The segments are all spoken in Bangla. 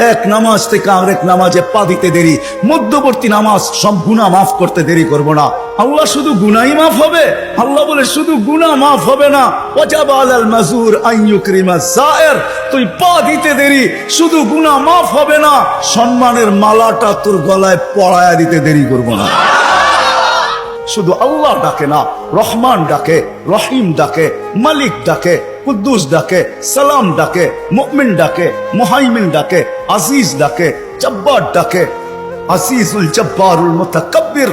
এক নামাজ থেকে আরেক নামাজে পা দিতে দেরি, মধ্যবর্তী নামাজ সব গুনাহ মাফ করতে দেরি করব না। আল্লাহ শুধু গুনাহই মাফ হবে? আল্লাহ বলে শুধু গুনাহ মাফ হবে না, ওয়াজাবা আলাল মাজুর আন ইউকরিমা যায়ের, তুই পা দিতে দেরি, শুধু গুনাহ মাফ হবে না, সম্মানের মালাটা তোর গলায় পরায়া দিতে দেরি করব না। শুধু আল্লাহ ডাকে না, রহমান ডাকে, রহিম ডাকে, মালিক ডাকে, কুদ্দুস ডাকে, সালাম ডাকে, মুমিন ডাকে, মুহাইমিন ডাকে, আজিজ ডাকে, জব্বার ডাকে। আজিজুল জব্বারুল মুতাকাব্বির,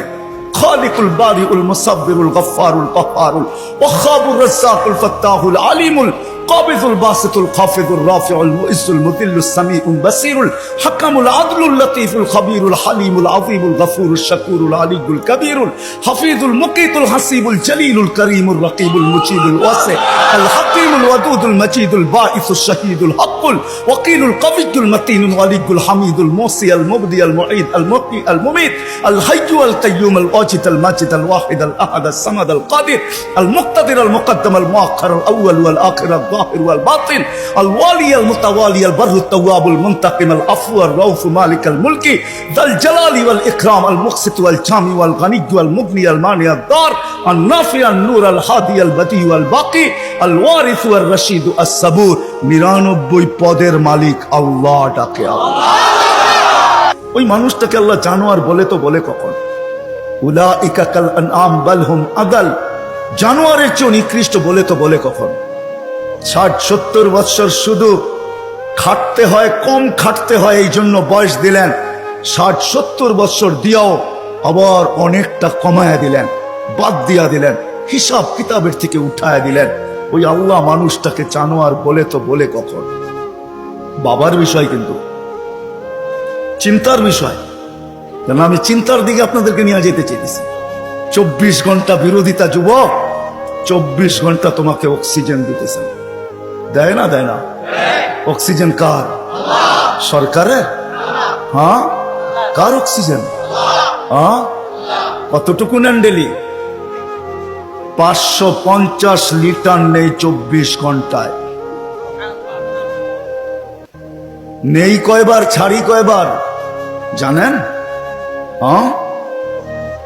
খালিকুল বারিউল মুসাব্বিরুল গফফারুল কহ্হারুল ওয়াহাবুর রাজ্জাকুল ফাত্তাহুল আলিমুল কাবিজুল বাসিতুল খাফিদুর রাফিউল মুইজ্জুল মুদিল্লুস সামিউল বাসিরুল হাকামুল আদলুল লতীফুল খবীরুল হালিমুল আযীমুল গফুরুশ শাকুরুল আলিয়ুল কবীরুল হাফিজুল মুকিতুল হাসিবুল জলিলুল করিমুর রকিবুল মুজিবুল ওয়াসি আল হাকিমুল ওয়াদুদুল মজিদুল বাঈসুশ শাহীদুল হকুল ওয়াকিলুল কবিয়ুল মতিনুল ওয়ালিয়ুল হামিদুল মুসি আল মুবদি আল মুঈদ আল মুকি আল মুমিত আল হাইয়্যু আল কাইয়্যুম আল ওয়াজিদ আল মাজিদ আল ওয়াহিদ আল আহাদ আল সামাদ আল কাদির আল মুক্তাদির আল মুকদ্দম আল মুআখ্খার আল আউয়াল ওয়াল আখির আল الظاهر والباطن الوالي المتوالي البر التواب المنتقم العفو الرؤوف مالك الملك ذا الجلال والإكرام المقسط والجامع والغني والمغني المانع الضار النافع النور الهادي البديع والباقي الوارث والرشيد الصبور 99 পদের মালিক আল্লাহ ডাকে আল্লাহ। ওই মানুষটাকে আল্লাহ জানোয়ার বলে তো বলে কখন? উলাইকা কাল আনআম বাল হুম আদাল, জানোয়ারের চেয়ে নিকৃষ্ট বলে তো বলে কখন? 60-70 বছর শুধু খাটতে হয়, কম খাটতে হয়, এই জন্য বয়স দিলেন। 60-70 বছর দিয়াও আবার অনেকটা কমায়া দিলেন, বাদ দিয়া দিলেন, হিসাব কিতাবের থেকে উঠায়া দিলেন। ওই আল্লাহ মানুষটাকে জানোয়ার বলে তো বলে কখন? বাবার বিষয়, কিন্তু চিন্তার বিষয়। কেন আমি চিন্তার দিকে আপনাদেরকে নিয়ে যেতে চাইতেছি। 24 ঘন্টা বিরোধিতা যুবক, 24 ঘন্টা তোমাকে অক্সিজেন দিতেছে, দেয় না? দেয় না? অক্সিজেন কার? সরকারের? হ্যাঁ, কার অক্সিজেন? হ্যাঁ, কতটুকু নেন ডেলি? 550 লিটার নেই 24 ঘন্টায়। নেই কয়বার, ছাড়ি কয়বার জানেন? হ্যাঁ,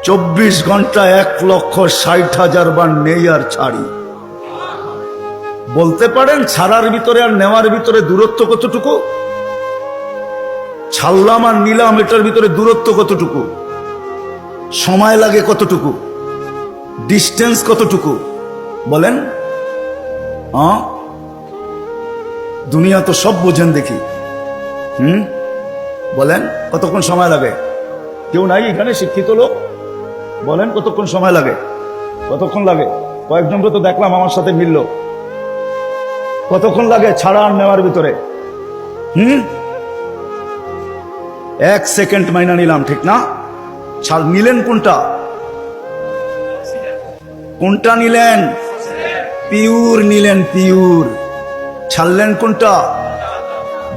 24 ঘন্টা 1,60,000 বার নেই আর ছাড়ি। বলতে পারেন ছাড়ার ভিতরে আর নেওয়ার ভিতরে দূরত্ব কতটুকু? ছাড়লাম আর নিলাম, এটার ভিতরে দূরত্ব কতটুকু? সময় লাগে কতটুকু? ডিস্টেন্স কতটুকু? বলেন। হ্যাঁ, দুনিয়া তো সব বোঝেন দেখি। বলেন কতক্ষণ সময় লাগে? কেউ নাই এখানে শিক্ষিত লোক? বলেন কতক্ষণ সময় লাগে? কতক্ষণ লাগে? কয়েকজনকে তো দেখলাম আমার সাথে মিলল। কতক্ষণ লাগে ছাড়া আর নেওয়ার ভিতরে? 1 সেকেন্ড মাইনা নিলাম, ঠিক না? ছাড় নিলেন কোনটা? কোনটা নিলেন? পিওর নিলেন, পিওর। ছাড়লেন কোনটা?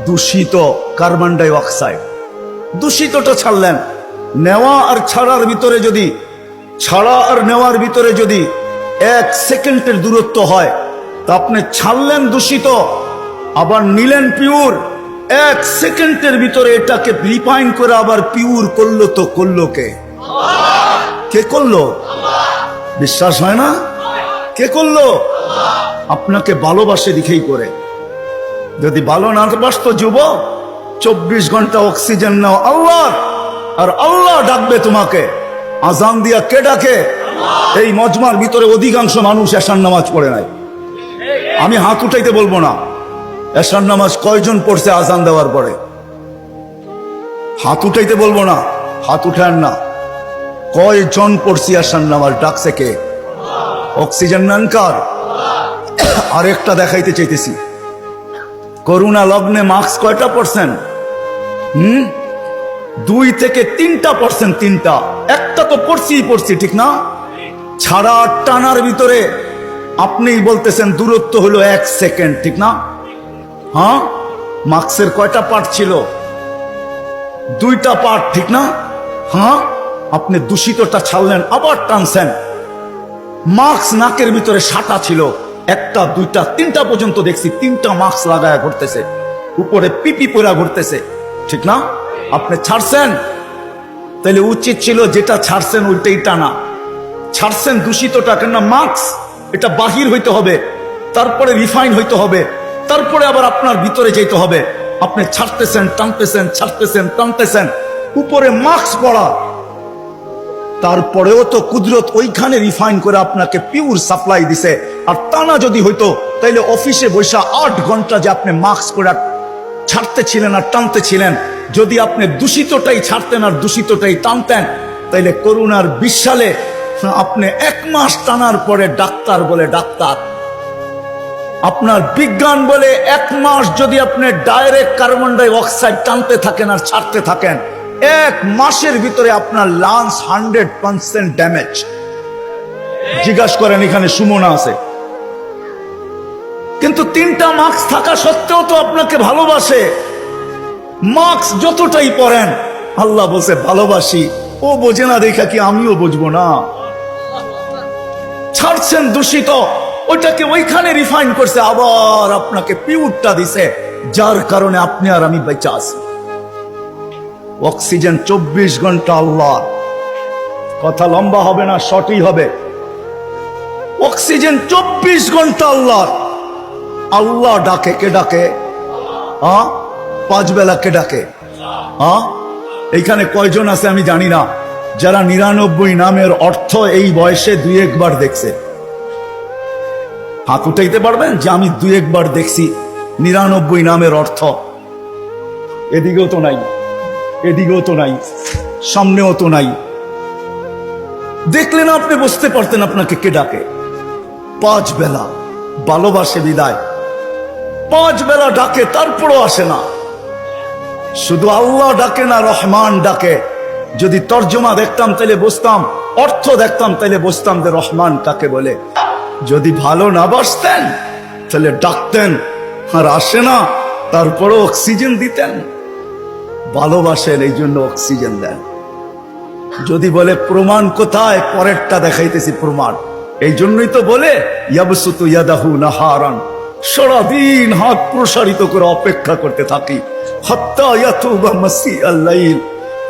দূষিত কার্বন ডাই অক্সাইড, দূষিতটা ছাড়লেন। নেওয়া আর ছাড়ার ভিতরে যদি, ছাড়া আর নেওয়ার ভিতরে যদি 1 সেকেন্ডের দূরত্ব হয়, তা আপনি ছাড়লেন দূষিত, আবার নিলেন পিওর। 1 সেকেন্ডের ভিতরে এটাকে রিফাইন করে আবার পিওর করলো, তো করলো কে? কে করলো? বিশ্বাস হয় না? কে করলো? আপনাকে ভালোবাসে দিকেই করে। যদি ভালো না বাসতো যুবক, 24 ঘন্টা অক্সিজেন নাও আল্লাহ, আর আল্লাহ ডাকবে তোমাকে। আজান দিয়া কে ডাকে? এই মজমার ভিতরে অধিকাংশ মানুষ এশার নামাজ পড়ে নাই। আমি হাত উঠাইতে বলবো না, এশার নামাজ কয়জন পড়ছে আজান দেওয়ার পরে? হাত উঠাইতে বলবো না, হাত উঠান না। কয়জন পড়ছি এশার নামাজ? ডাকছে কে? অক্সিজেন নেন কার? আরেকটা দেখাইতে চাইতেছি। করোনা লগ্নে মাস্ক কয়টা পড়ছেন? 2 থেকে 3%, 3টা। একটা তো পড়ছি, ঠিক না? ছাড়া টানার ভিতরে আপনি বলতেছেন দূরত্ব হলো 1 সেকেন্ড, ঠিক না? হ্যাঁ, মাস্কের কয়টা পার্ট ছিল? 2টা পার্ট, ঠিক না? হ্যাঁ, আপনি দূষিতটা ছাড়লেন, আবার টানছেন। মাস্ক নাকের ভিতরে সাটা ছিল, 1টা 2টা 3টা পর্যন্ত দেখছি 3টা মাস্ক লাগায়া ঘুরতেছে, উপরে পিপি পরা ঘুরতেছে। ঠিক না? আপনি ছাড়ছেন, তাহলে উচিত ছিল যেটা ছাড়ছেন ওইটাই টানা। ছাড়ছেন দূষিতটা, কেননা মাস্ক এটা বাহির হইতে হবে, তারপরে রিফাইন হইতে হবে, তারপরে আবার আপনার ভিতরে যেতে হবে। আপনি ছাড়তেছেন, টানতেছেন, ছাড়তেছেন, টানতেছেন, উপরে মাস্ক পড়া, তারপরেও তো কুদরত ওইখানে রিফাইন করে আপনাকে পিওর সাপ্লাই দিছে। আর টানা যদি হইতো তাইলে অফিসে বসে 8 ঘন্টা যে আপনি মাস্ক পরে ছাড়তেছিলেন আর টানতেছিলেন, যদি আপনি দূষিতটাই ছাড়তেন আর দূষিতটাই টানতেন, তাইলে করোনার 20 সালে আপনি 1 মাস টানার পরে ডাক্তার বলে ডাক্তার, আপনার বিজ্ঞান বলে 1 মাস যদি আপনি ডাইরেক্ট কার্বন ডাই অক্সাইড টানতে থাকেন আর ছাড়তে থাকেন, 1 মাসের ভিতরে আপনার লাংস 100% ড্যামেজ। জিজ্ঞাসা করেন, এখানে সুমনা আছে, কিন্তু 3টা মাস্ক থাকা সত্ত্বেও তো আপনাকে ভালোবাসে। মাস্ক যতটাই পরেন, আল্লাহ বলছে ভালোবাসি, ও বোঝে না দেখা কি আমিও বুঝবো না? ছাড়ছেন দূষিত, ওইটাকে ওইখানে রিফাইন করছে, আবার আপনাকে পিওরটা দিছে, যার কারণে আপনি আর আমি বেঁচে আছি। অক্সিজেন 24 ঘন্টা আল্লাহ। কথা লম্বা হবে না, শর্টই হবে। অক্সিজেন 24 ঘন্টা আল্লাহ। আল্লাহ ডাকে, কে ডাকে? 5 বেলা কে ডাকে? এইখানে কয়জন আছে আমি জানি না, যারা 99 নামের অর্থ এই বয়সে 2-1 বার দেখছে? হাত উঠাইতে পারবেন যে আমি 2-1 বার দেখছি 99 নামের অর্থ? এদিকেও তো নাই, এদিকেও তো নাই, সামনেও তো নাই। দেখলেন আপনি বুঝতে পারতেন আপনাকে কে ডাকে। 5 বেলা ভালোবাসে বিদায়, 5 বেলা ডাকে, তারপরও আসে না। শুধু আল্লাহ ডাকে না, রহমান ডাকে। যদি তর্জমা দেখতাম তাহলে বুঝতাম, অর্থ দেখতাম তাহলে বুঝতাম যে রহমান কাকে বলে। যদি ভালো না বাসতেন তাহলে ডাকতেন আর আসে না, তারপরও অক্সিজেন দিতেন। ভালোবাসেন, এই জন্য অক্সিজেন দেন। যদি বলে প্রমাণ কোথায়, পরেরটা দেখাইতেছি প্রমাণ। এই জন্যই তো বলে ইয়াবসুতু ইয়াদাহু নাহারান, সারাদিন হাত প্রসারিত করে অপেক্ষা করতে থাকি, হাত্তা ইয়াতুবা মাসিআল লাইল।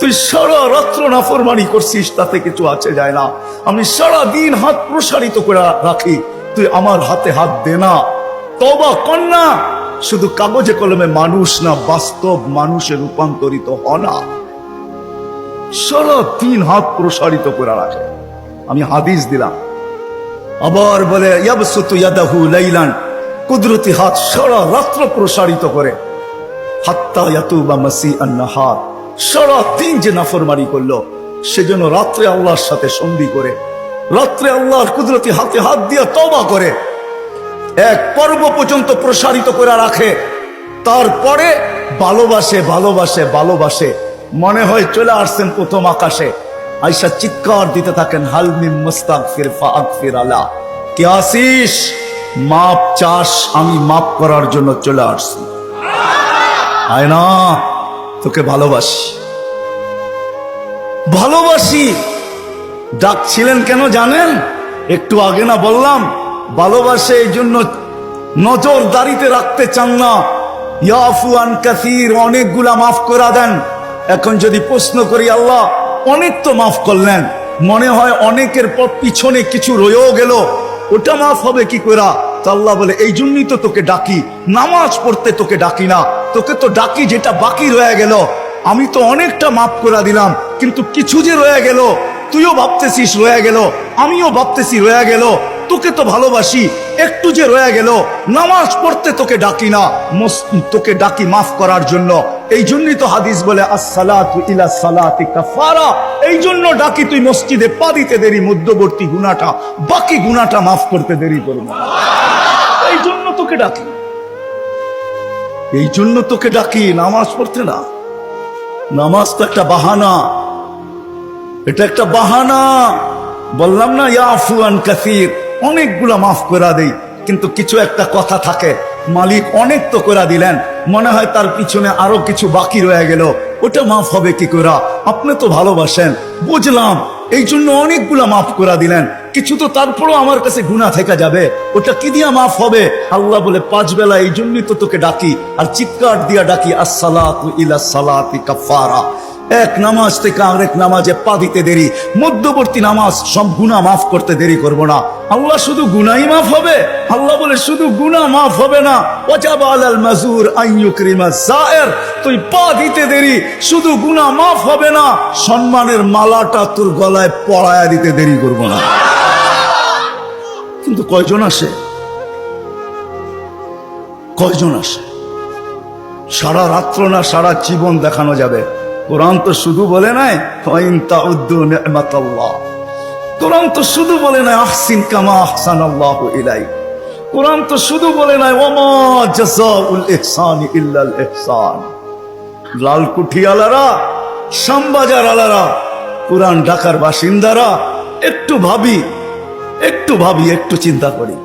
তুই সারা রাত্র নাফরমানি করছিস, তাতে কিছু আছে যায় না। আমি সারাদিন হাত প্রসারিত করে রাখি, তুই আমার হাতে হাত দে না, তওবা কর না। শুধু কাগজে কলমে মানুষ না, বাস্তব মানুষে রূপান্তরিত হ না। সারাদিন হাত প্রসারিত করে রাখে। আমি হাদিস দিলাম। আবার বলে ইয়াবসুতু ইয়াদাহু লাইলান, কুদরতি হাত সারা রাত্র প্রসারিত করে, হাত্তা ইয়াতুবা মাসিআন নাহার। সারাদিন যে নাফরমানি করলো, সেজন্য রাত্রে আল্লাহর সাথে সন্ধি করে, রাত্রে আল্লাহর কুদরতি হাতে হাত দিয়ে তওবা করে, 1 পর্ব পর্যন্ত প্রসারিত করে রাখে। তারপরে ভালোবাসে, ভালোবাসে, ভালোবাসে। মনে হয় চলে আসছেন প্রথম আকাশে, আয়েশা চিৎকার দিতে থাকেন, হাল মিন মুস্তাগফির ফাগফির আলা। কে আসিস? মাপ চাস? আমি মাপ করার জন্য চলে আসছি। আয় না, তোকে ভালোবাসি, ভালোবাসি। ডাকছিলেন কেন জানেন? একটু আগে না বললাম, ভালোবাসে এই জন্য নজরদারিতে রাখতে চান না। ইয়াফু আন কাসীর, অনেকগুলা মাফ করে দেন। এখন যদি প্রশ্ন করি, আল্লাহ অনেক তো মাফ করলেন, মনে হয় অনেকের পর পিছনে কিছু রয়েও গেল, ওটা মাফ হবে কি করে? তো আল্লাহ বলে, এই জন্যই তো তোকে ডাকি, নামাজ পড়তে তোকে ডাকি না, তোকে তো ডাকি যেটা বাকি রয়ে গেল। আমি তো অনেকটা মাফ করে দিলাম, কিন্তু কিছু যে রয়ে গেল, তুইও ভাবতেছিস রয়ে গেল, আমিও ভাবতেছি রয়ে গেল, তোকে তো ভালোবাসি, একটু যে রয়ে গেল, নামাজ পড়তে তোকে ডাকি না, তোকে ডাকি মাফ করার জন্য। এই জন্যই তো হাদিস বলে আসসালাতু ইলা সালাতি কাফারা। এই জন্য ডাকি, তুই মসজিদে পা দিতে দেরি, মধ্যবর্তী গুনাহটা, বাকি গুনাহটা মাফ করতে দেরি করবো। এই জন্য তোকে ডাকি, এই জন্য তোকে ডাকি, নামাজ পড়তে না। নামাজ তো একটা বাহানা, এটা একটা বাহানা। বললাম না ইয়াফু আন কাসীর, অনেকগুলা মাফ করে দেই, কিন্তু কিছু একটা কথা থাকে, মালিক অনেক তো করে দিলেন, মনে হয় তার পিছনে আরো কিছু বাকি রয়ে গেল, ওটা মাফ হবে কি করে? আপনি তো ভালোবাসেন, বুঝলাম, এই জন্য অনেকগুলা মাফ করে দিলেন, কিছু তো তারপরও আমার কাছে গুনাহ থেকে যাবে, ওটা কি দিয়া মাফ হবে? আল্লাহ বলে 5 বেলা এই জন্যই তো তোকে ডাকি আর চিৎকার দিয়া ডাকি, আসসালাতু ইলা সালাতি কাফারা। এক নামাজ থেকে আরেক নামাজে পা দিতে দেরি, মধ্যবর্তী নামাজ সব গুনাহ মাফ করতে দেরি করব না। আল্লাহ শুধু গুনাহই মাফ হবে? আল্লাহ বলে শুধু গুনাহ মাফ হবে না, ওয়াজাবা আলাল মাজুর আন ইউকরিমা যায়ের, তুই পা দিতে দেরি, শুধু গুনাহ মাফ হবে না, সম্মানের মালাটা তোর গলায় পরায়া দিতে দেরি করব না। কিন্তু কয়জন আসে? কয়জন আসে? সারা রাত্র না সারা জীবন দেখানো যাবে। কোরআন তো শুধু বলে নাই ওয়াইন তাউদ্দু নি'মাতাল্লাহ, কোরআন তো শুধু বলে নাই আহসিন কামা আহসানাল্লাহু ইলাইক, কোরআন তো শুধু বলে নাই ওয়ামা জাযাউল ইহসানি ইল্লাল ইহসান। লালকুঠি আলারা, শ্যামবাজার আলারা, পুরান ঢাকার বাসিন্দারা, একটু ভাবি, একটু চিন্তা করি।